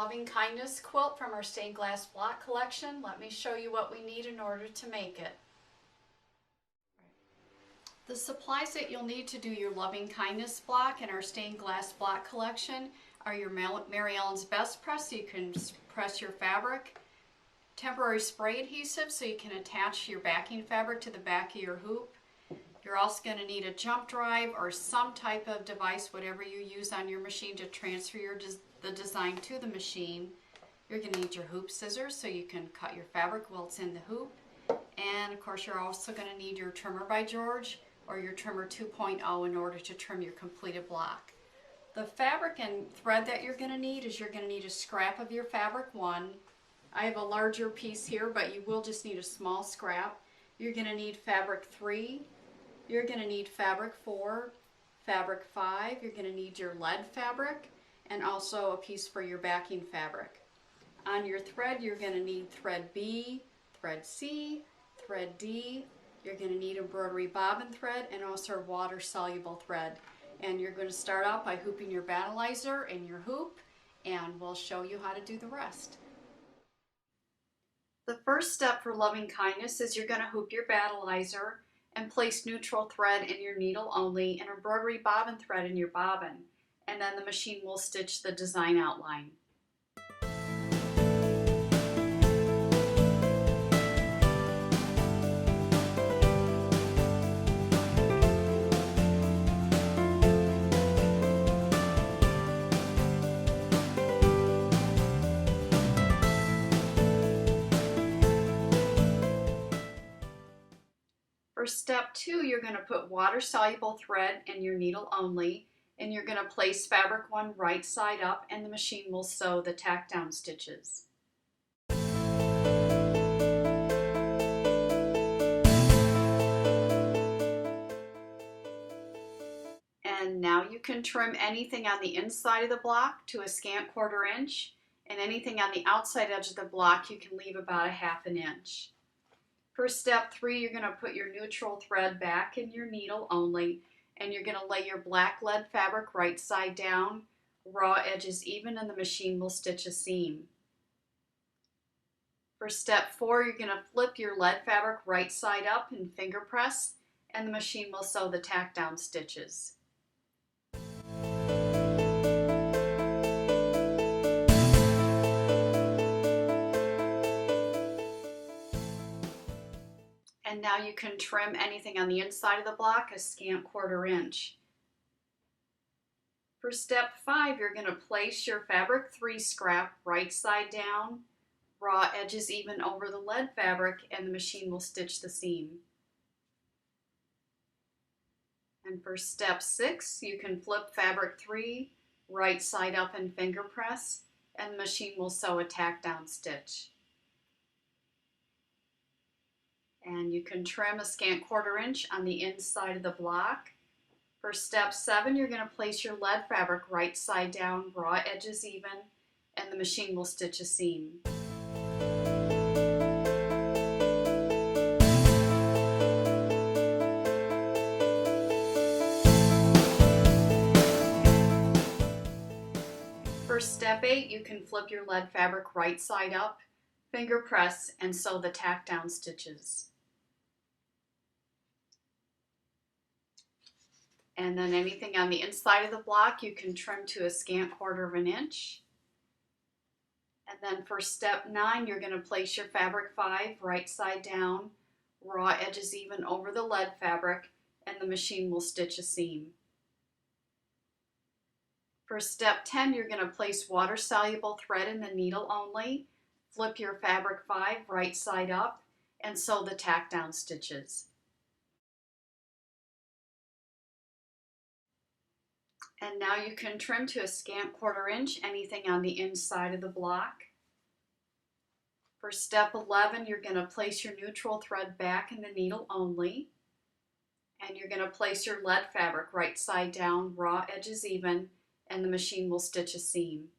Loving Kindness quilt from our stained glass block collection. Let me show you what we need in order to make it. The supplies that you'll need to do your Loving Kindness block in our stained glass block collection are your Mary Ellen's Best Press, so you can press your fabric, temporary spray adhesive so you can attach your backing fabric to the back of your hoop. You're also going to need a jump drive or some type of device, whatever you use on your machine to transfer the design to the machine. You're going to need your hoop scissors so you can cut your fabric while it's in the hoop. And of course you're also going to need your trimmer by George or your trimmer 2.0 in order to trim your completed block. The fabric and thread that you're going to need is you're going to need a scrap of your fabric 1. I have a larger piece here, but you will just need a small scrap. You're going to need fabric 3. You're going to need fabric 4, fabric 5. You're going to need your lead fabric and also a piece for your backing fabric. On your thread, you're going to need thread B, thread C, thread D. You're going to need embroidery bobbin thread and also water soluble thread. And you're going to start out by hooping your battleizer in your hoop, and we'll show you how to do the rest. The first step for Loving Kindness is you're going to hoop your battleizer and place neutral thread in your needle only and embroidery bobbin thread in your bobbin, and then the machine will stitch the design outline. For step 2, you're going to put water-soluble thread in your needle only, and you're going to place fabric 1 right side up, and the machine will sew the tack down stitches. And now you can trim anything on the inside of the block to a scant 1/4 inch, and anything on the outside edge of the block you can leave about a 1/2 inch. For step 3, you're going to put your neutral thread back in your needle only, and you're going to lay your black lead fabric right side down, raw edges even, and the machine will stitch a seam. For step 4, you're going to flip your lead fabric right side up and finger press, and the machine will sew the tack down stitches. And now you can trim anything on the inside of the block a scant 1/4 inch. For step 5, you're going to place your fabric 3 scrap right side down, raw edges even over the lead fabric, and the machine will stitch the seam. And for step 6, you can flip fabric 3 right side up and finger press, and the machine will sew a tack down stitch. And you can trim a scant 1/4 inch on the inside of the block. For step 7, you're going to place your lead fabric right side down, raw edges even, and the machine will stitch a seam. For step 8, you can flip your lead fabric right side up, finger press, and sew the tack down stitches. And then anything on the inside of the block you can trim to a scant 1/4 inch. And then for step 9, you're going to place your fabric 5 right side down, raw edges even over the lead fabric, and the machine will stitch a seam. For step 10, you're going to place water-soluble thread in the needle only, flip your fabric 5 right side up, and sew the tack down stitches. And now you can trim to a scant 1/4 inch anything on the inside of the block. For step 11, you're going to place your neutral thread back in the needle only, and you're going to place your lead fabric right side down, raw edges even, and the machine will stitch a seam.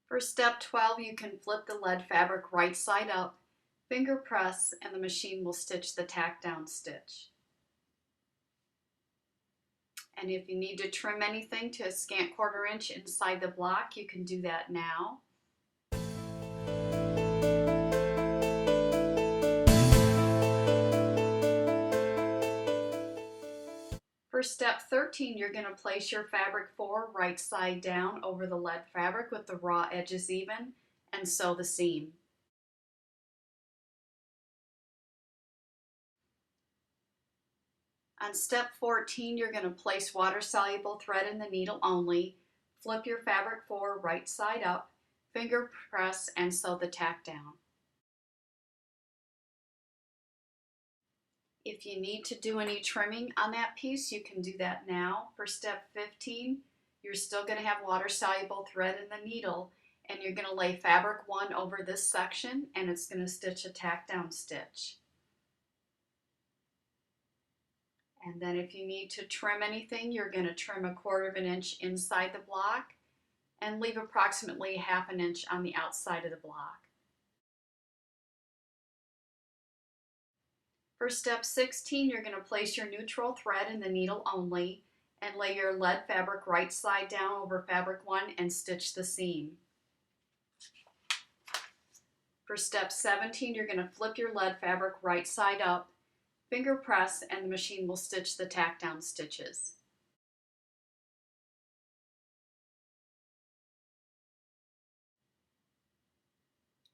For step 12, you can flip the lead fabric right side up, finger press, and the machine will stitch the tack down stitch. And if you need to trim anything to a scant 1/4 inch inside the block, you can do that now. For step 13, you're going to place your fabric 4 right side down over the lead fabric with the raw edges even and sew the seam. On step 14, you're going to place water-soluble thread in the needle only, flip your fabric 4 right side up, finger press, and sew the tack down. If you need to do any trimming on that piece, you can do that now. For step 15, you're still going to have water-soluble thread in the needle, and you're going to lay fabric 1 over this section, and it's going to stitch a tack down stitch. And then if you need to trim anything, you're going to trim a 1/4 inch inside the block and leave approximately 1/2 inch on the outside of the block. For step 16, you're going to place your neutral thread in the needle only and lay your lead fabric right side down over fabric 1 and stitch the seam. For step 17, you're going to flip your lead fabric right side up, finger press, and the machine will stitch the tack down stitches.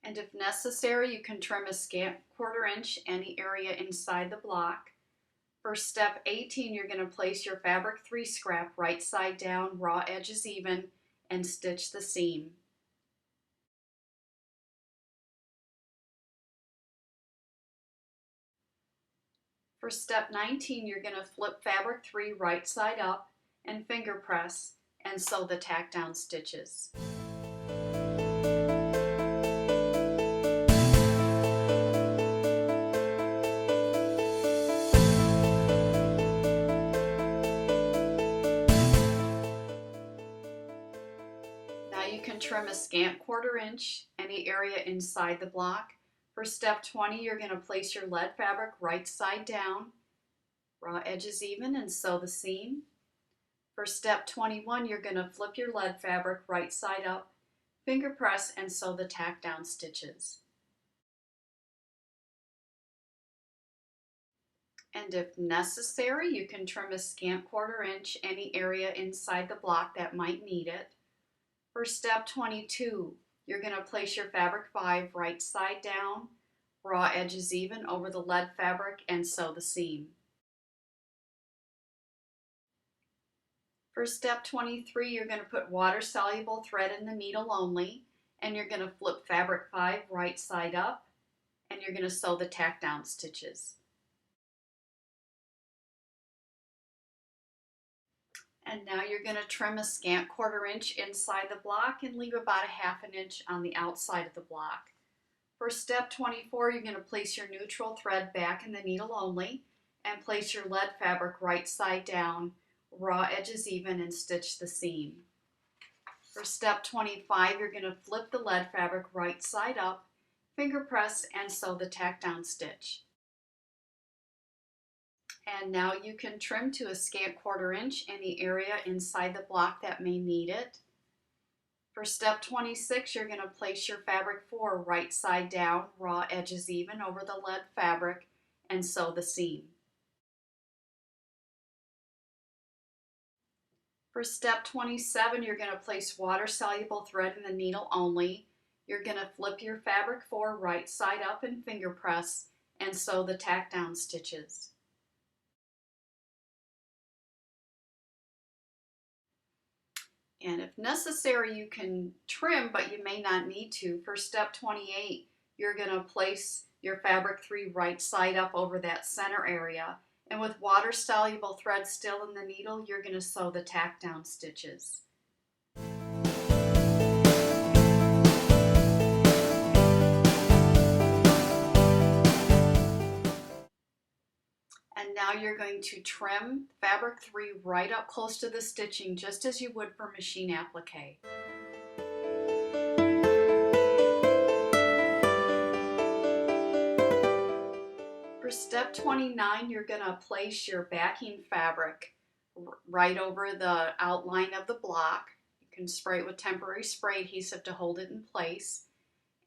And if necessary, you can trim a scant 1/4 inch any area inside the block. For step 18, you're going to place your fabric 3 scrap right side down, raw edges even, and stitch the seam. For step 19, you're going to flip fabric 3 right side up and finger press and sew the tack down stitches. Now you can trim a scant 1/4 inch any area inside the block. For step 20, you're going to place your lead fabric right side down, raw edges even, and sew the seam. For step 21, you're going to flip your lead fabric right side up, finger press, and sew the tack down stitches. And if necessary, you can trim a scant 1/4 inch any area inside the block that might need it. For step 22, you're going to place your fabric 5 right side down, raw edges even over the lead fabric, and sew the seam. For step 23, you're going to put water-soluble thread in the needle only, and you're going to flip fabric 5 right side up, and you're going to sew the tack down stitches. And now you're going to trim a scant 1/4 inch inside the block and leave about 1/2 inch on the outside of the block. For step 24, you're going to place your neutral thread back in the needle only and place your lead fabric right side down, raw edges even, and stitch the seam. For step 25, you're going to flip the lead fabric right side up, finger press, and sew the tack down stitch. And now you can trim to a scant 1/4 inch any area inside the block that may need it. For step 26, you're going to place your fabric 4 right side down, raw edges even, over the lead fabric and sew the seam. For step 27, you're going to place water-soluble thread in the needle only. You're going to flip your fabric 4 right side up and finger press and sew the tack down stitches. And if necessary, you can trim, but you may not need to. For step 28, you're going to place your fabric 3 right side up over that center area. And with water-soluble thread still in the needle, you're going to sew the tack down stitches. And now you're going to trim fabric 3 right up close to the stitching, just as you would for machine applique. For step 29, you're going to place your backing fabric right over the outline of the block. You can spray it with temporary spray adhesive to hold it in place.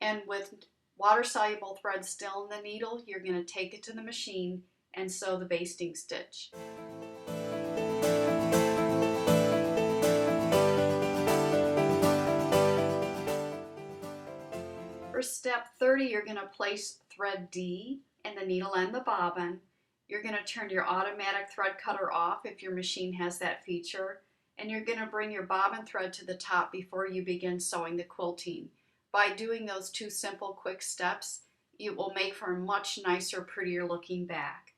And with water-soluble thread still in the needle, you're going to take it to the machine and sew the basting stitch. For step 30, you're going to place thread D in the needle and the bobbin. You're going to turn your automatic thread cutter off if your machine has that feature, and you're going to bring your bobbin thread to the top before you begin sewing the quilting. By doing those two simple quick steps, it will make for a much nicer, prettier looking back.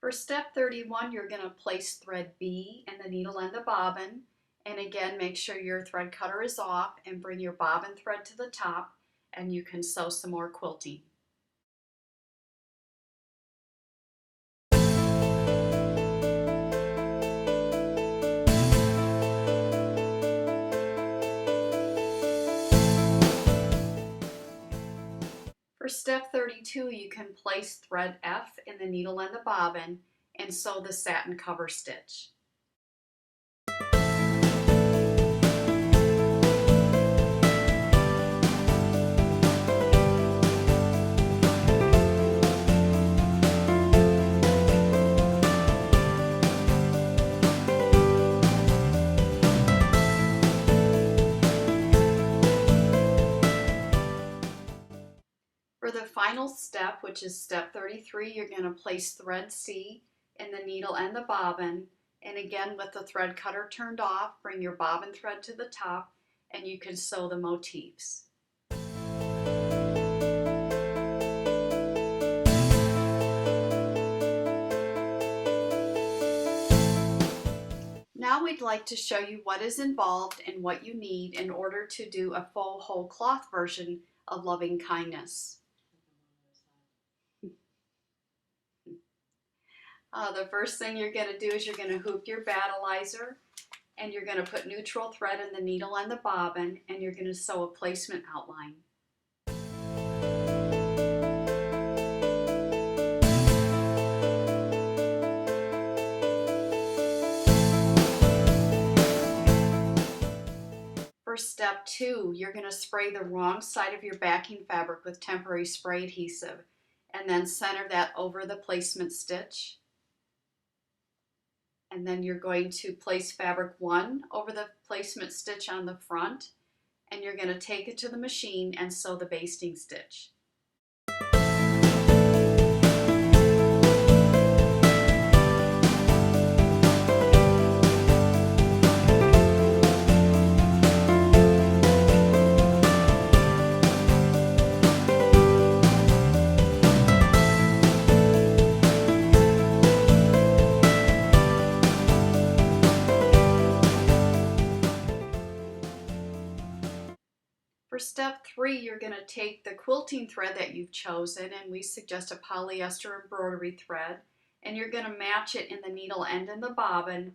For step 31, you're going to place thread B in the needle and the bobbin. And again, make sure your thread cutter is off and bring your bobbin thread to the top, and you can sew some more quilting. For step 32, you can place thread F in the needle and the bobbin and sew the satin cover stitch. For the final step, which is step 33, you're going to place thread C in the needle and the bobbin. And again, with the thread cutter turned off, bring your bobbin thread to the top and you can sew the motifs. Now we'd like to show you what is involved and what you need in order to do a full whole cloth version of Loving Kindness. The first thing you're going to do is you're going to hoop your battleizer, and you're going to put neutral thread in the needle and the bobbin, and you're going to sew a placement outline. For step 2, you're going to spray the wrong side of your backing fabric with temporary spray adhesive, and then center that over the placement stitch. And then you're going to place fabric 1 over the placement stitch on the front, and you're going to take it to the machine and sew the basting stitch. For step 3, you're going to take the quilting thread that you've chosen, and we suggest a polyester embroidery thread, and you're going to match it in the needle and in the bobbin,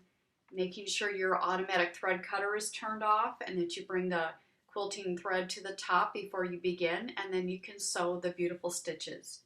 making sure your automatic thread cutter is turned off and that you bring the quilting thread to the top before you begin, and then you can sew the beautiful stitches.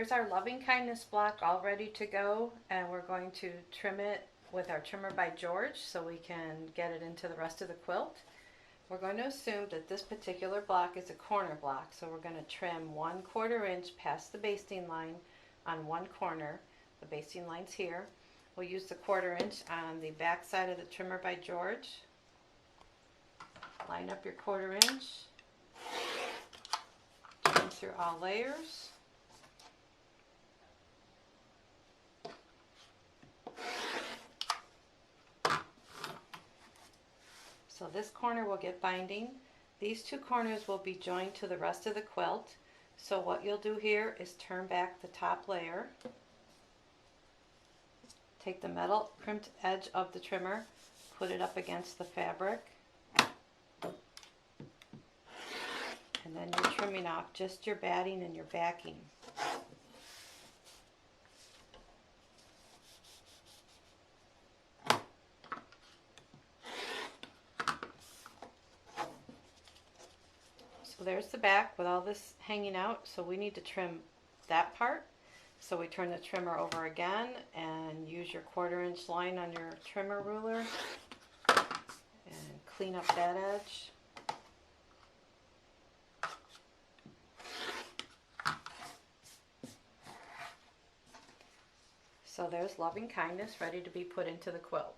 here's our loving kindness block all ready to go, and we're going to trim it with our trimmer by George so we can get it into the rest of the quilt. We're going to assume that this particular block is a corner block, so we're going to trim 1/4 inch past the basting line on one corner. The basting line's here. We'll use the 1/4 inch on the back side of the trimmer by George. Line up your 1/4 inch. Trim through all layers. So this corner will get binding. These two corners will be joined to the rest of the quilt. So what you'll do here is turn back the top layer. Take the metal crimped edge of the trimmer, put it up against the fabric, and then you're trimming off just your batting and your backing. So there's the back with all this hanging out, so we need to trim that part. So we turn the trimmer over again and use your 1/4 inch line on your trimmer ruler and clean up that edge. So there's loving kindness ready to be put into the quilt.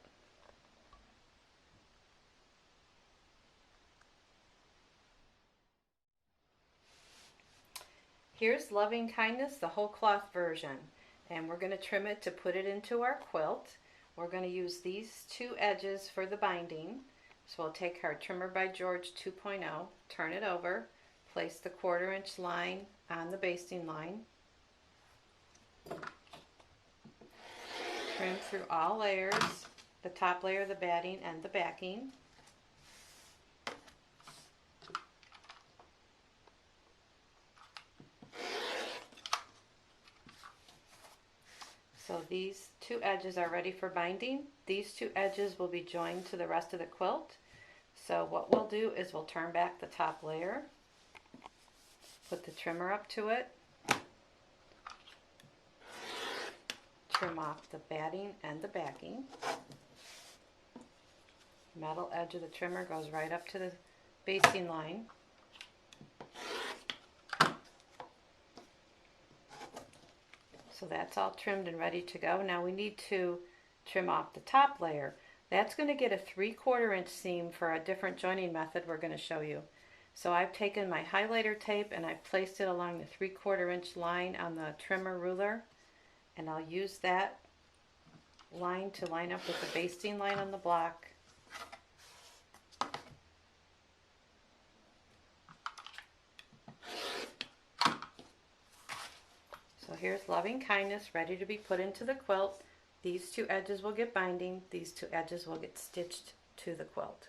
Here's loving kindness, the whole cloth version, and we're going to trim it to put it into our quilt. We're going to use these two edges for the binding. So we'll take our trimmer by George 2.0, turn it over, place the 1/4 inch line on the basting line, trim through all layers, the top layer, the batting, and the backing. So these two edges are ready for binding. These two edges will be joined to the rest of the quilt. So what we'll do is we'll turn back the top layer, put the trimmer up to it, trim off the batting and the backing. Metal edge of the trimmer goes right up to the basting line. So that's all trimmed and ready to go. Now we need to trim off the top layer. That's going to get a 3/4 inch seam for a different joining method we're going to show you. So I've taken my highlighter tape and I've placed it along the 3/4 inch line on the trimmer ruler, and I'll use that line to line up with the basting line on the block. So here's loving kindness ready to be put into the quilt. These two edges will get binding, these two edges will get stitched to the quilt.